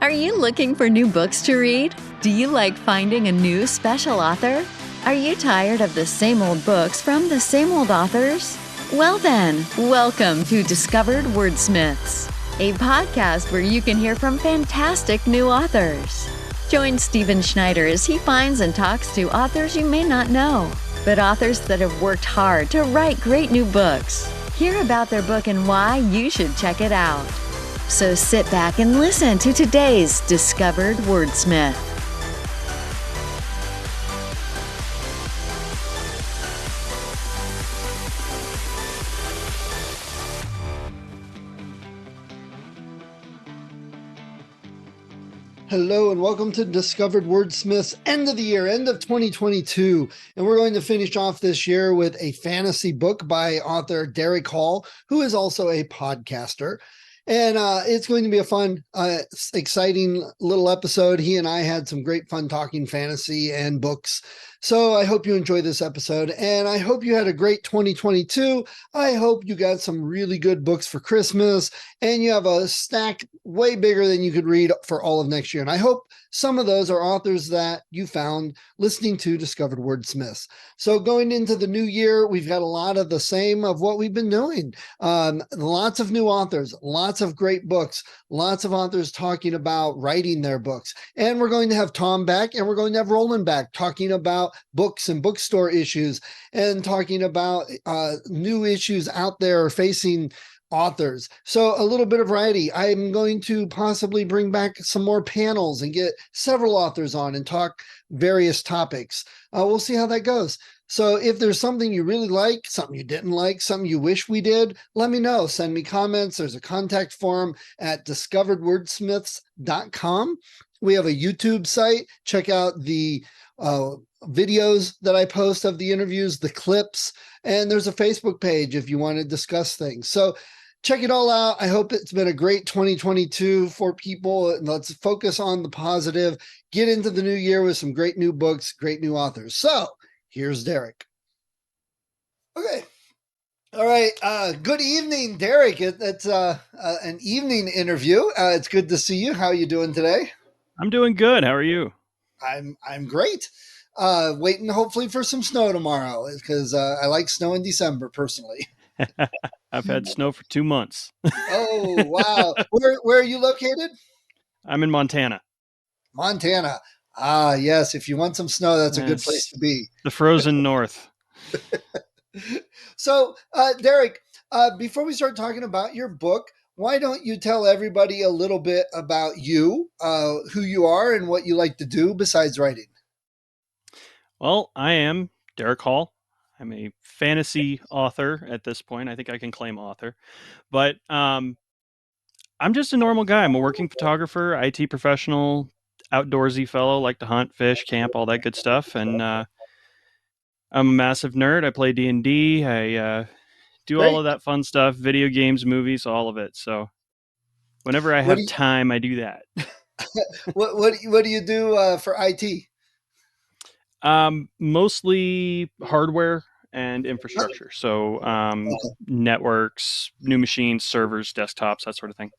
Are you looking for new books to read? Do you like finding a new special author? Are you tired of the same old books from the same old authors? Well then, welcome to Discovered Wordsmiths, a podcast where you can hear from fantastic new authors. Join Stephen Schneider as he finds and talks to authors you may not know, but authors that have worked hard to write great new books. Hear about their book and why you should check it out. So sit back and listen to today's Discovered Wordsmith. Hello and welcome to Discovered Wordsmith's end of the year, end of 2022. And we're going to finish off this year with a fantasy book by author Derrick, who is also a podcaster. And it's going to be a fun, exciting little episode. He and I had some great fun talking fantasy and books. So I hope you enjoy this episode, and I hope you had a great 2022. I hope you got some really good books for Christmas, and you have a stack way bigger than you could read for all of next year. And I hope some of those are authors that you found listening to Discovered Wordsmiths. So going into the new year, we've got a lot of the same of what we've been doing. Lots of new authors, lots of great books, lots of authors talking about writing their books. And we're going to have Tom back, and we're going to have Roland back talking about books and bookstore issues and talking about new issues out there facing authors. So a little bit of variety. I'm going to possibly bring back some more panels and get several authors on and talk various topics. We'll see how that goes. So if there's something you really like, something you didn't like, something you wish we did, let me know. Send me comments. There's a contact form at discoveredwordsmiths.com. We have a YouTube site. Check out the videos that I post of the interviews, the clips, and there's a Facebook page if you want to discuss things. So check it all out. I hope it's been a great 2022 for people. Let's focus on the positive, get into the new year with some great new books, great new authors. So here's Derrick. Okay. All right. Good evening, Derrick. It's an evening interview. It's good to see you. How are you doing today? I'm doing good. How are you? I'm great. Waiting hopefully for some snow tomorrow because I like snow in December personally. I've had snow for 2 months. Oh, wow. Where are you located? I'm in Montana. Montana. Ah, yes. If you want some snow, that's a good place to be. The frozen north. So, Derrick, before we start talking about your book, why don't you tell everybody a little bit about you, who you are, and what you like to do besides writing? Well, I am Derrick Hall. I'm a fantasy author at this point. I think I can claim author. But I'm just a normal guy. I'm a working photographer, IT professional, outdoorsy fellow, like to hunt, fish, camp, all that good stuff. And I'm a massive nerd. I play D&D. I do all of that fun stuff, video games, movies, all of it. So whenever I have time, I do that. What do you do for IT? Mostly hardware and infrastructure. So networks, new machines, servers, desktops, that sort of thing.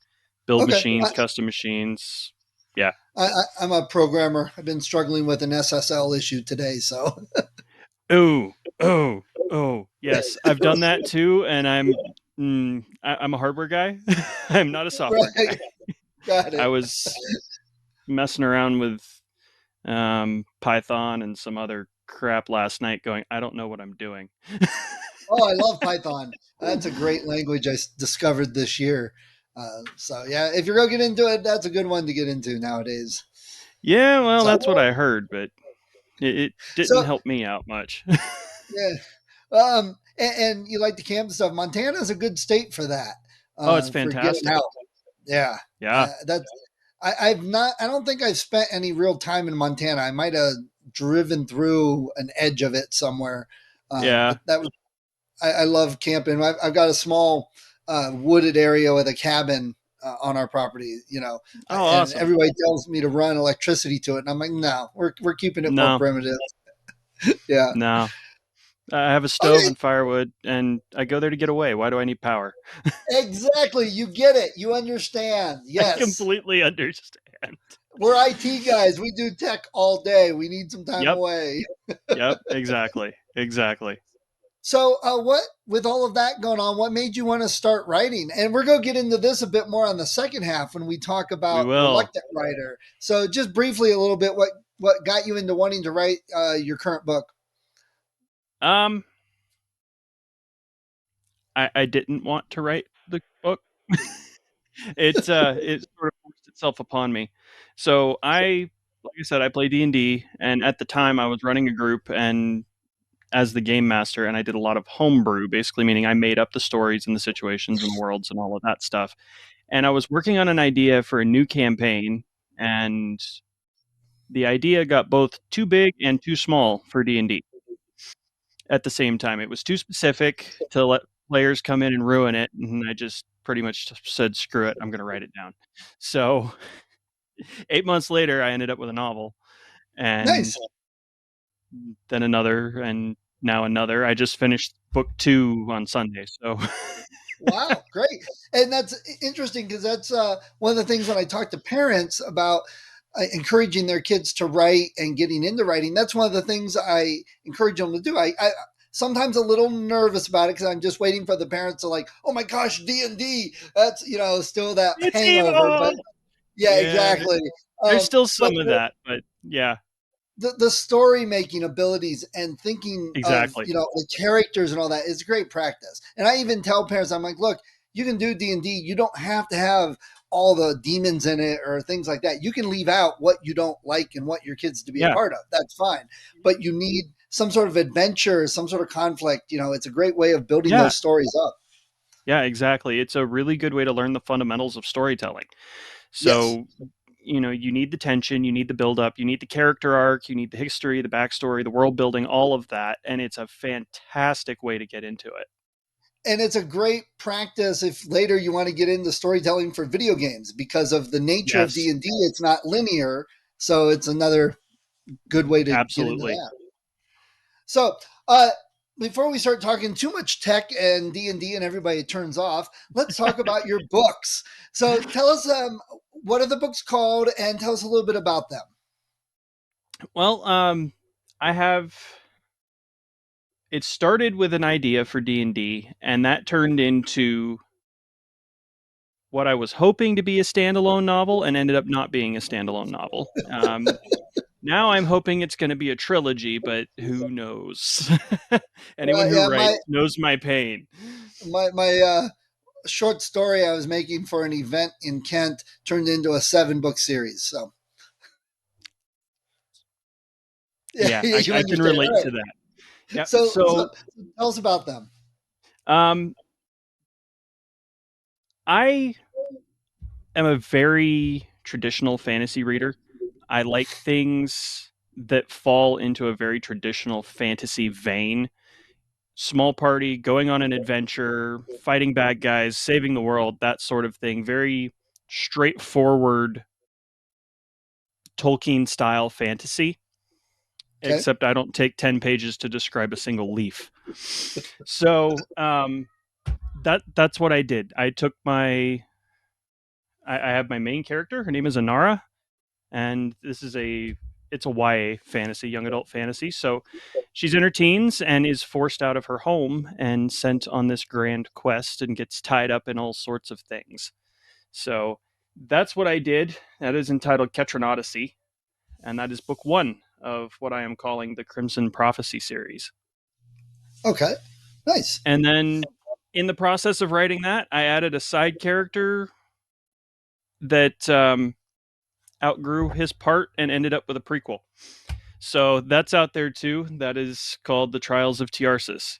Build machines, custom machines. Yeah. I'm a programmer. I've been struggling with an SSL issue today. So. Oh, yes. I've done that too. And I'm a hardware guy. I'm not a software guy. Got it. I was messing around with Python and some other crap last night going, I don't know what I'm doing. Oh, I love Python. That's a great language I discovered this year. So yeah, if you're going to get into it, that's a good one to get into nowadays. Yeah, well, that's what I heard, but it didn't help me out much. Yeah. And you like to camp and stuff. Montana is a good state for that. Oh, it's fantastic. Yeah. Yeah. I don't think I've spent any real time in Montana. I might have driven through an edge of it somewhere. Yeah. I love camping. I've got a small wooded area with a cabin on our property, Oh, and awesome. everybody tells me to run electricity to it. And I'm like, no, we're keeping it more primitive. Yeah. No. I have a stove and firewood, and I go there to get away. Why do I need power? Exactly. You get it. You understand. Yes. I completely understand. weekend. We're IT guys. We do tech all day. We need some time Yep. away. Yep. Exactly. Exactly. So, what with all of that going on, what made you want to start writing? And we're going to get into this a bit more on the second half when we talk We about will. reluctant writer. So, just briefly, a little bit, what got you into wanting to write your current book? Um, I didn't want to write the book. It sort of forced itself upon me. So like I said, I play D&D, and at the time I was running a group and as the game master, and I did a lot of homebrew, basically meaning I made up the stories and the situations and the worlds and all of that stuff. And I was working on an idea for a new campaign, and the idea got both too big and too small for D&D at the same time. It was too specific to let players come in and ruin it, and I just pretty much said, "Screw it, I'm going to write it down." So 8 months later, I ended up with a novel, and Nice. then another, and now another. I just finished book 2 on Sunday, so Wow, great. And that's interesting because that's one of the things when I talk to parents about encouraging their kids to write and getting into writing, that's one of the things I encourage them to do. I sometimes a little nervous about it because I'm just waiting for the parents to like, oh my gosh, D&D. That's, still that it's hangover. But evil. yeah, Yeah, exactly. there's still But some of that, but yeah, the story making abilities and thinking of exactly. the characters and all that is great practice. And I even tell parents, I'm like, look, you can do D&D, you don't have to have all the demons in it or things like that. You can leave out what you don't like and what your kids to be a Yeah, part of. That's fine, but you need some sort of adventure, some sort of conflict. It's a great way of building yeah, those stories up. yeah, exactly. It's a really good way to learn the fundamentals of storytelling. Yes. So, you need the tension, you need the build up, you need the character arc, you need the history, the backstory, the world building, all of that. And it's a fantastic way to get into it. And it's a great practice if later you want to get into storytelling for video games because of the nature of Yes, D&D. It's not linear, so it's another good way to get into absolutely. that. So, uh, before we start talking too much tech and D&D and everybody turns off, let's talk about your books. So, tell us what are the books called and tell us a little bit about them. Well, I have it started with an idea for D&D, and that turned into what I was hoping to be a standalone novel and ended up not being a standalone novel. Now I'm hoping it's going to be a trilogy, but who knows? Anyone who Yeah, writes knows my pain. my short story I was making for an event in Kent turned into a 7-book series. So, yeah, Yeah, you I can understand. All relate right. to that. Yeah. So So, tell us about them. um, I am a very traditional fantasy reader. I like things that fall into a very traditional fantasy vein. Small party, going on an adventure, fighting bad guys, saving the world, that sort of thing. Very straightforward Tolkien style fantasy, Okay. except I don't take 10 pages to describe a single leaf. So, that's what I did. I have my main character. Her name is Anara, and it's a YA fantasy, young adult fantasy. So she's in her teens and is forced out of her home and sent on this grand quest and gets tied up in all sorts of things. So that's what I did. That is entitled Qetran Odyssey, and that is book 1 of what I am calling the Crimson Prophecy series. Okay. Nice. And then in the process of writing that, I added a side character that outgrew his part and ended up with a prequel. So that's out there too. That is called The Trials of Tiarsis.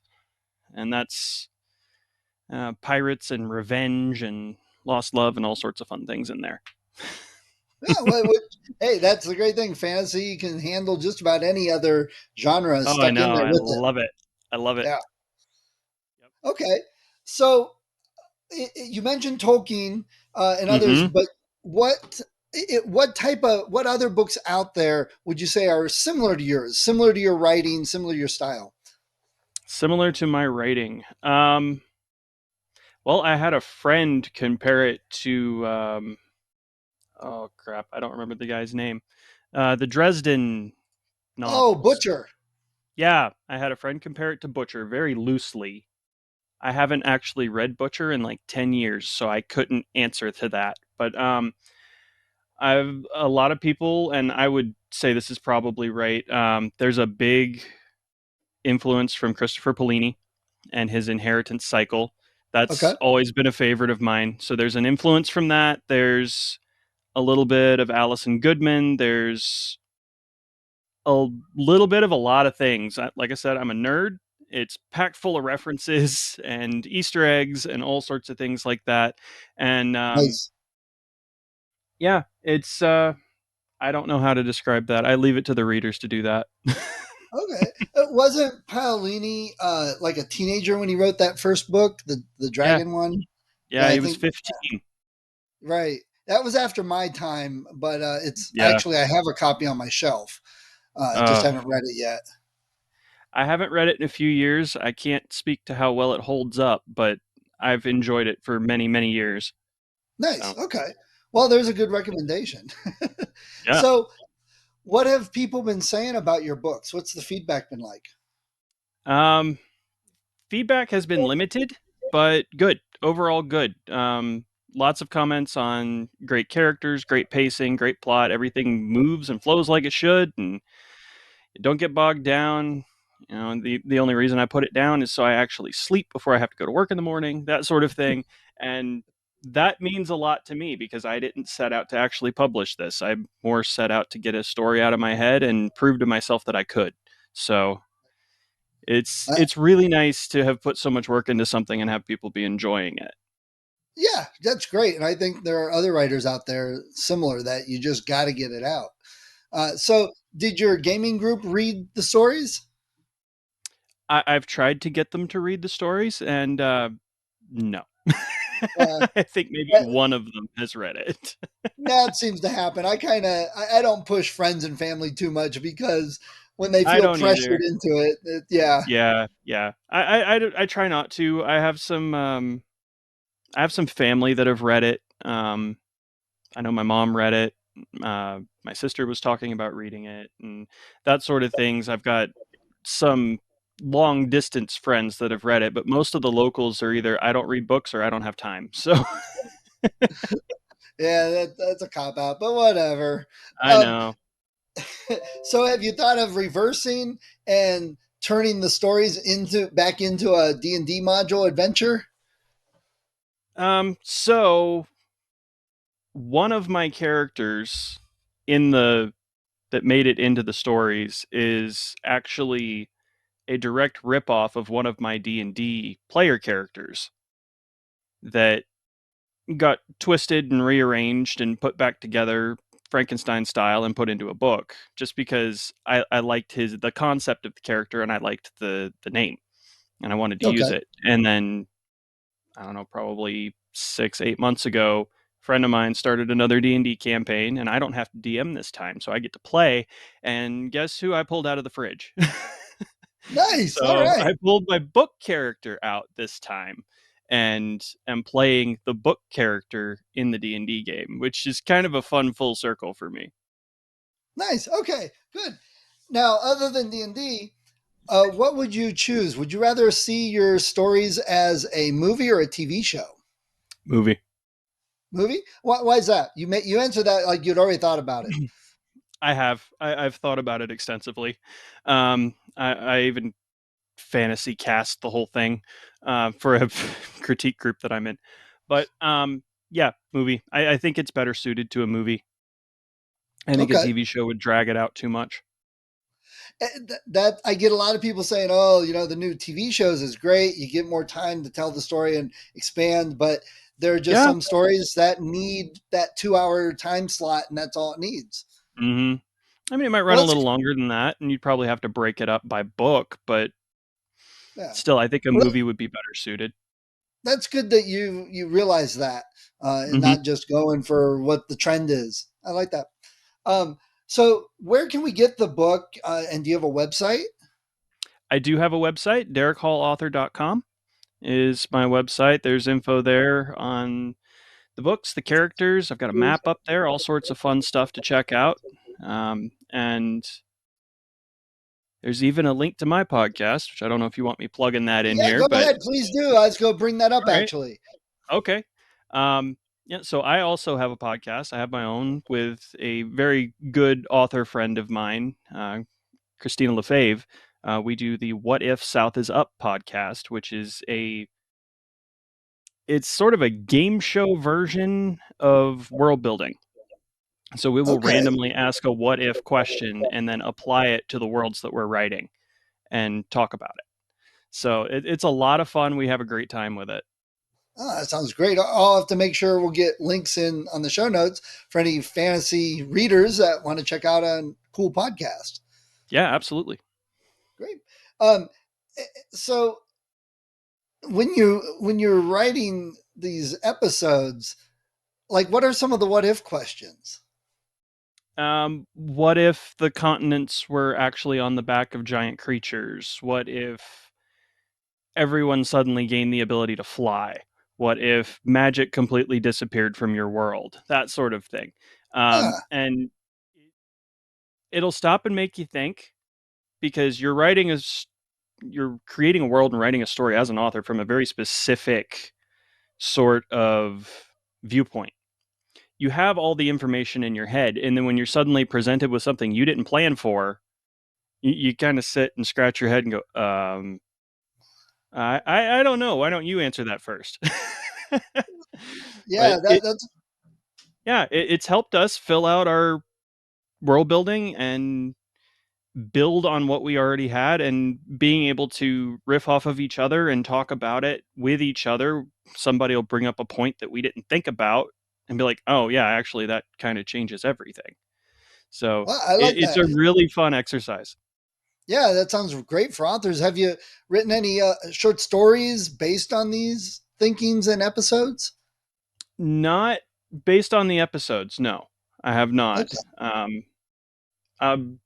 And that's pirates and revenge and lost love and all sorts of fun things in there. Yeah, hey, that's the great thing. Fantasy can handle just about any other genre Oh, I stuck in know. there I with it. love it. I love it. Yeah. Yep. Okay. So you mentioned Tolkien and others, Mm-hmm. but what other books out there would you say are similar to yours, similar to your writing, similar to your style? Similar to my writing. Well, I had a friend compare it to Oh crap, I don't remember the guy's name. The Dresden Oh, novels. Butcher. Yeah, I had a friend compare it to Butcher very loosely. I haven't actually read Butcher in like 10 years, so I couldn't answer to that. But I've a lot of people, and I would say this is probably right. There's a big influence from Christopher Paolini and his Inheritance cycle. Okay. That's always been a favorite of mine. So there's an influence from that. There's a little bit of Alison Goodman. There's a little bit of a lot of things. Like I said, I'm a nerd. It's packed full of references and Easter eggs and all sorts of things like that. And Nice. yeah, it's I don't know how to describe that. I leave it to the readers to do that. Okay. Wasn't Paolini like a teenager when he wrote that first book, the Yeah, dragon one? yeah, Yeah, I he was think 15. right. That was after my time, but it's Yeah. actually I have a copy on my shelf. Just Uh, haven't read it yet. I haven't read it in a few years. I can't speak to how well it holds up, but I've enjoyed it for many, many years. Nice. So, Okay. Well, there's a good recommendation. yeah. So, what have people been saying about your books? What's the feedback been like? Um, Feedback has been limited, but good. Overall, good. Lots of comments on great characters, great pacing, great plot. Everything moves and flows like it should, and don't get bogged down. And the only reason I put it down is so I actually sleep before I have to go to work in the morning, that sort of thing. And that means a lot to me because I didn't set out to actually publish this. I more set out to get a story out of my head and prove to myself that I could. So it's Uh, it's really nice to have put so much work into something and have people be enjoying it. yeah, that's great. And I think there are other writers out there similar that you just got to get it out. So, did your gaming group read the stories? I've tried to get them to read the stories, and no. Uh, I think maybe that, one of them has read it. that seems to happen. I don't push friends and family too much because when they I feel don't either. pressured into it, yeah, Yeah, yeah. I try not to. I have some family that have read it. I know my mom read it. My sister was talking about reading it and that sort of things. I've got some long distance friends that have read it, but most of the locals are either I don't read books or I don't have time. So yeah, that's a cop out, but whatever. I Um, know. so, have you thought of reversing and turning the stories into back into a D&D module adventure? So one of my characters in the that made it into the stories is actually a direct ripoff of one of my D&D player characters that got twisted and rearranged and put back together Frankenstein style and put into a book just because I liked the concept of the character and I liked the name and I wanted to use Okay, it. And then I don't know, probably 6, 8 months ago, a friend of mine started another D&D campaign and I don't have to DM this time. So I get to play and guess who I pulled out of the fridge? nice. All So right. I pulled my book character out this time and am playing the book character in the D&D game, which is kind of a fun full circle for me. Nice. Okay, good. Now, other than D&D, what would you choose? Would you rather see your stories as a movie or a TV show? Movie. Movie? Why is that? You answered that like you'd already thought about it. I've thought about it extensively. I even fantasy cast the whole thing for a critique group that I'm in. But yeah, movie. I think it's better suited to a movie. I think a Okay. TV show would drag it out too much. That I get a lot of people saying, "Oh, the new TV shows is great. You get more time to tell the story and expand." But there are just Yeah. some stories that need that 2 hour time slot, and that's all it needs. hmm I mean, it might run Well, a that's little longer than that, and you'd probably have to break it up by book, but yeah. still, I think a Well, movie would be better suited. that's good that you realize that, and hmm not just going for what the trend is. I like that. Um, so where can we get the book? And do you have a website? I do have a website, derrickhallauthor.com is my website. There's info there on the books, the characters. I've got a map up there, all sorts of fun stuff to check out. And there's even a link to my podcast, which I don't know if you want me plugging that in Yeah, here, go but ahead, please do. Let's go bring that up. all right. Actually, Okay. Yeah, so I also have a podcast. I have my own with a very good author friend of mine, Christina Lefebvre. We do the What If South is Up podcast, which is it's sort of a game show version of world building. So we will okay. randomly ask a what if question and then apply it to the worlds that we're writing and talk about it. So it's a lot of fun. We have a great time with it. Oh, that sounds great. I'll have to make sure we'll get links in on the show notes for any fantasy readers that want to check out a cool podcast. Yeah, absolutely. Great. So when you're writing these episodes, like what are some of the what if questions? What if the continents were actually on the back of giant creatures? What if everyone suddenly gained the ability to fly? What if magic completely disappeared from your world? That sort of thing. And it'll stop and make you think because you're creating a world and writing a story as an author from a very specific sort of viewpoint. You have all the information in your head, and then when you're suddenly presented with something you didn't plan for, you kind of sit and scratch your head and go, I don't know. Why don't you answer that first? Yeah, But that's it's helped us fill out our world building and build on what we already had, and being able to riff off of each other and talk about it with each other. Somebody will bring up a point that we didn't think about and be like, oh yeah, actually that kind of changes everything. So well, I like it's that. a really fun exercise. Yeah, that sounds great for authors. Have you written any short stories based on these thinkings and episodes? Not based on the episodes, no, I have Okay. not. Um,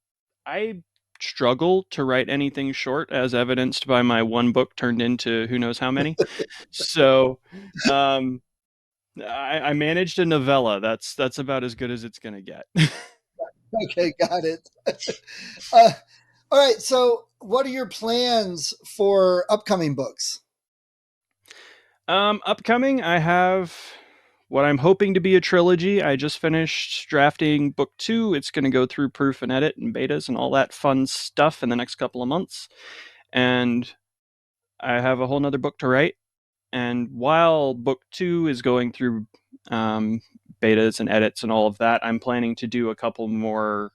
I struggle to write anything short, as evidenced by my one book turned into who knows how many. So, um, I managed a novella. That's about as good as it's gonna get. Okay, got it. uh, all right. So, what are your plans for upcoming books? Upcoming, I have what I'm hoping to be a trilogy. I just finished drafting book 2. It's going to go through proof and edit and betas and all that fun stuff in the next couple of months. And I have a whole nother book to write. And while book 2 is going through betas and edits and all of that, I'm planning to do a couple more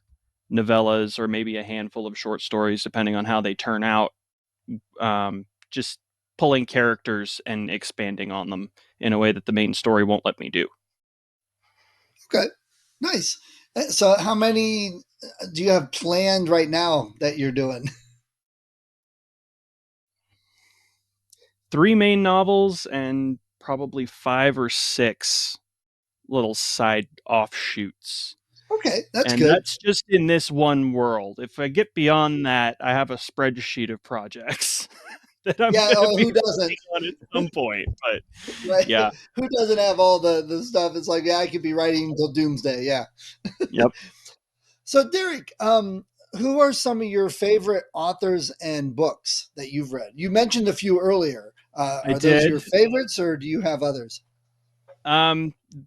novellas or maybe a handful of short stories, depending on how they turn out. Just pulling characters and expanding on them in a way that the main story won't let me do. Okay, nice. So, how many do you have planned right now that you're doing? 3 main novels and probably 5 or 6 little side offshoots. Okay, that's And good. that's just in this one world. If I get beyond that, I have a spreadsheet of projects that I'm Yeah, going to be who doesn't? working on at some point. But Right? yeah, Who doesn't have all the stuff? It's like, yeah, I could be writing until doomsday. Yeah. yep, So, Derrick, who are some of your favorite authors and books that you've read? You mentioned a few earlier. I Are those your did. favorites, or do you have others?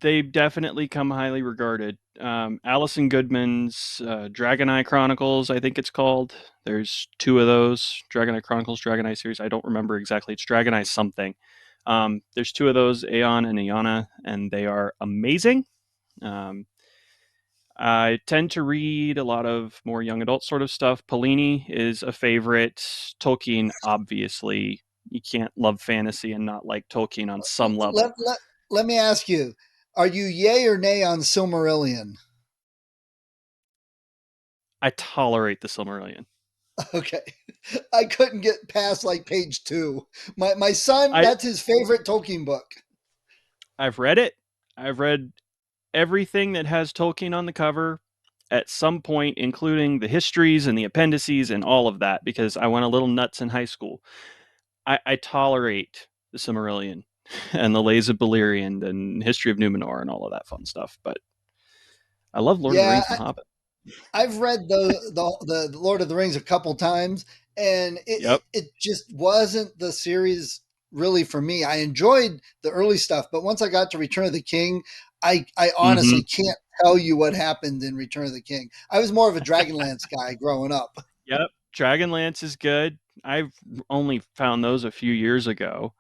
They definitely come highly regarded. Allison Goodman's Dragon Eye Chronicles, I think it's called. There's 2 of those Dragon Eye Chronicles, Dragon Eye series. I don't remember exactly. It's Dragon Eye something. There's 2 of those, Aeon and Aeona, and they are amazing. Um, I tend to read a lot of more young adult sort of stuff. Polini is a favorite. Tolkien, obviously. You can't love fantasy and not like Tolkien on some Let, level. let, let me ask you, are you yay or nay on Silmarillion? I tolerate the Silmarillion. Okay. I couldn't get past like page 2. My son, I that's his favorite Tolkien book. I've read it. I've read everything that has Tolkien on the cover at some point, including the histories and the appendices and all of that, because I went a little nuts in high school. I tolerate the Silmarillion. and the Lays of Beleriand and History of Numenor and all of that fun stuff. But I love Lord of the Yeah, Rings and The Hobbit. I've read the Lord of the Rings a couple times, and Yep. it just wasn't the series really for me. I enjoyed the early stuff, but once I got to Return of the King, I honestly can't tell you what happened in Return of the King. I was more of a Dragonlance guy growing up. Yep. Dragonlance is good. I've only found those a few years ago.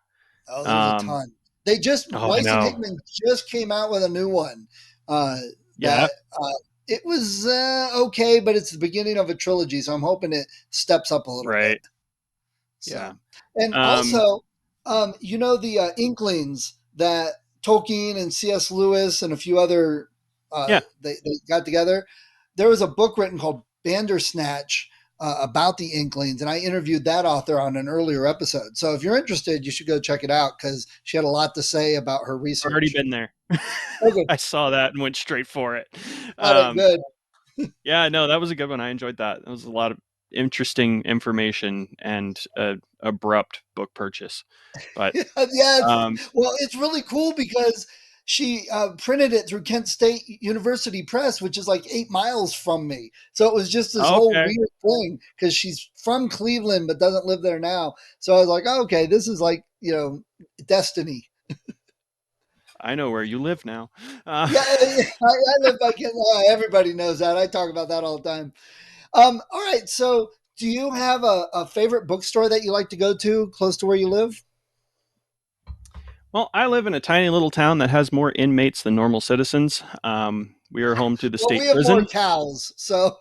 Oh, there's a ton. They just I Weiss and know. Hickman just came out with a new one. Yeah. That it was okay, but it's the beginning of a trilogy, so I'm hoping it steps up a little bit. Right. So, Yeah. and also, the Inklings that Tolkien and C.S. Lewis and a few other Yeah. they got together. There was a book written called Bandersnatch about the Inklings, and I interviewed that author on an earlier episode. So if you're interested, you should go check it out because she had a lot to say about her I've already research. been there. Okay, I saw that and went straight for it. got it. Good. Yeah, no, that was a good one. I enjoyed that. It was a lot of interesting information and abrupt book purchase. But Yeah, um, it's really cool because she printed it through Kent State University Press, which is like 8 miles from me. So it was just this whole okay, weird thing because she's from Cleveland but doesn't live there now. So I was like, oh, okay, this is like destiny. I know where you live now. Yeah, I live by Kent. Everybody knows that. I talk about that all the time. All right, so do you have a favorite bookstore that you like to go to close to where you live? Well, I live in a tiny little town that has more inmates than normal citizens. We are home to the Well, state we have more prison. cows, so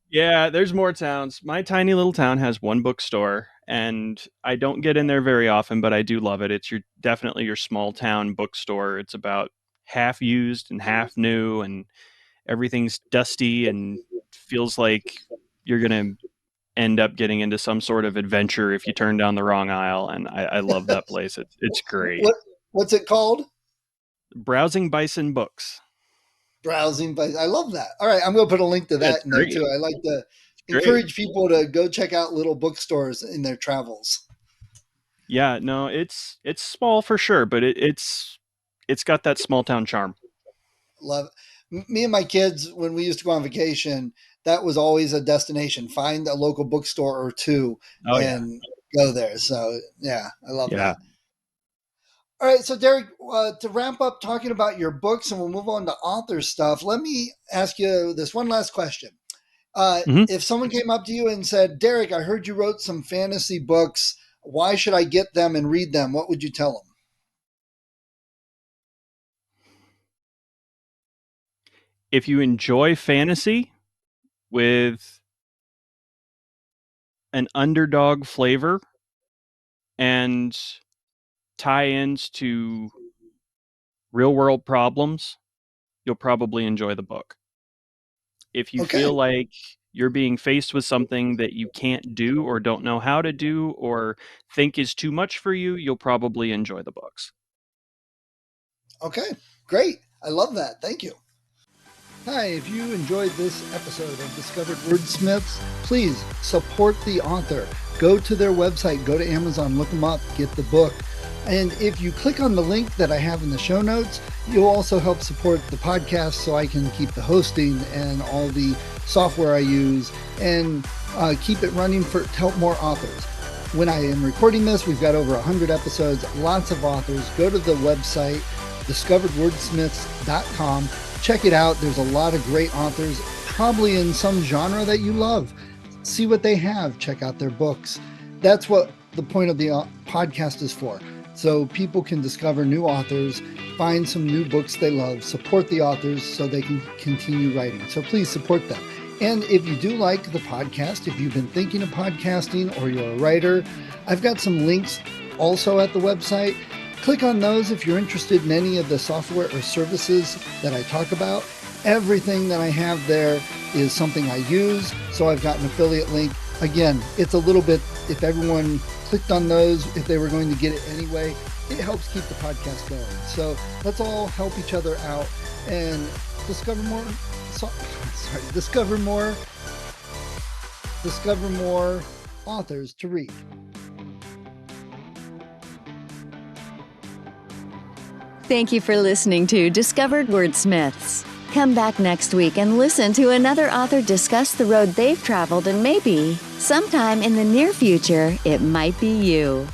Yeah, there's more towns. My tiny little town has one bookstore, and I don't get in there very often, but I do love it. It's definitely your small town bookstore. It's about half used and half new, and everything's dusty and feels like you're gonna end up getting into some sort of adventure if you turn down the wrong aisle. And I love that place. It's great. what's it called? Browsing Bison Books. Browsing, but I love that. All right, I'm going to put a link to Yeah, that it's in there great. too. I like to It's great. encourage people to go check out little bookstores in their travels. Yeah, no, it's small for sure, but it's got that small town charm. Love me and my kids when we used to go on vacation. That was always a destination. Find a local bookstore or two Oh yeah. and go there. So yeah, I love Yeah. that. All right, so Derrick, to wrap up talking about your books, and we'll move on to author stuff. Let me ask you this one last question. Hmm. If someone came up to you and said, Derrick, I heard you wrote some fantasy books. Why should I get them and read them? What would you tell them? If you enjoy fantasy with an underdog flavor and tie-ins to real world problems, you'll probably enjoy the book. If you Okay. feel like you're being faced with something that you can't do or don't know how to do or think is too much for you, you'll probably enjoy the books. Okay. Great. I love that. Thank you. Hi, if you enjoyed this episode of Discovered Wordsmiths, please support the author. Go to their website, go to Amazon, look them up, get the book. And if you click on the link that I have in the show notes, you'll also help support the podcast so I can keep the hosting and all the software I use and keep it running to help more authors. When I am recording this, we've got over 100 episodes, lots of authors. Go to the website, discoveredwordsmiths.com. Check it out. There's a lot of great authors, probably in some genre that you love. See what they have. Check out their books. That's what the point of the podcast is for. So people can discover new authors, find some new books they love, support the authors so they can continue writing. So please support them. And if you do like the podcast, if you've been thinking of podcasting or you're a writer, I've got some links also at the website. Click on those if you're interested in any of the software or services that I talk about. Everything that I have there is something I use, so I've got an affiliate link. Again, it's a little bit, if everyone clicked on those, if they were going to get it anyway, it helps keep the podcast going. So let's all help each other out and discover more authors to read. Thank you for listening to Discovered Wordsmiths. Come back next week and listen to another author discuss the road they've traveled, and maybe, sometime in the near future, it might be you.